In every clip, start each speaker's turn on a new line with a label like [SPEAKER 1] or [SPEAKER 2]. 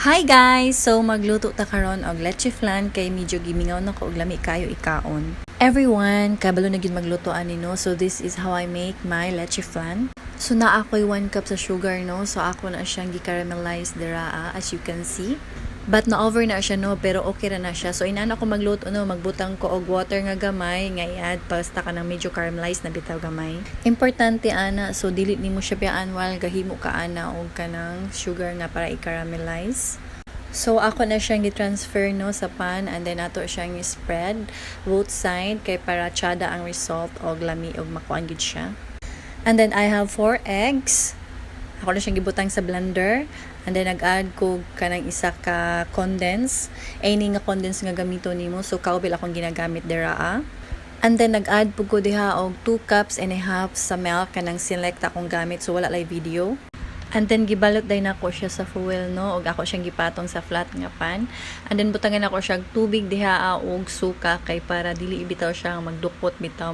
[SPEAKER 1] Hi guys! So magluto ta karon og leche flan kay medyo gimingaw na ko og lami kayo ikaon. Everyone, kabalo na gyud magluto ani no. So this is how I make my leche flan. So naa ako'y 1 cup sa sugar no. So ako na siyang gi-caramelize dira as you can see. But na-over na siya no, pero okay ra na siya. So inana ko magluto no, magbutang ko og water nga gamay, nga i-add pasta ka ng medyo caramelized na bitaw gamay. Importante ana, so dili nimo siya biyaan while gahimo ka ana og kanang sugar nga para i-caramelize. So ako na siyang gi-transfer no sa pan and then ato siyang i-spread both side kay para tsada ang result og lami og makuan gid siya. And then I have 4 eggs. Ako na siyang gibutang sa blender. And then nag-add ko kanang isa ka condense. Any nga condense nga gamito nimo. So kaubil akong ginagamit dira. And then nag-add po ko diha og 2 cups and a half sa milk kanang select akong gamit. So wala lay video. And then gibalot day nako siya sa foil no og ako siyang gipatong sa flat nga pan. And then butangan ako siya tubig diha og suka kay para dili bitaw siya magdukot bitaw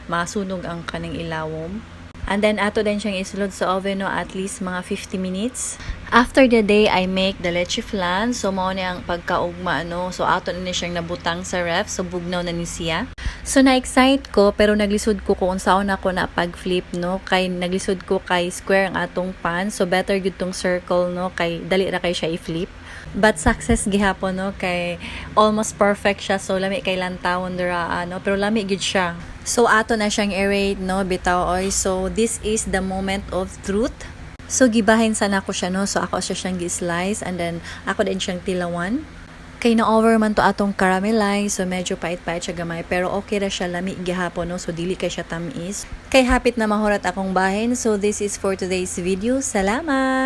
[SPEAKER 1] masunog ang kanang ilawom. And then ato din siyang isulod sa oven no at least mga 50 minutes. After the day I make the leche flan. So mao ni ang pagkaugma no. So ato na ni siyang nabutang sa ref so bugnaw na ni siya. So na-excite ko pero naglisod ko kung saan ako na pag-flip no kay naglisod ko kay square ang atong pan so better gud tong circle no kay dali ra kay siya i-flip. But success gihapon no kay almost perfect siya so lami kay lantawon dira no pero lami gid siya. So ato na siyang i-rate no bitaw oy. So this is the moment of truth. So gibahin sana ko siya no so ako siya siyang gi-slice and then ako din siyang tilawan. Kay na-over man to atong caramelize, so medyo pait-pait siya gamay. Pero okay ra siya, lami gihapon, no? So dili kay siya tamis. Kay hapit na mahurat akong bahin. So this is for today's video. Salamat!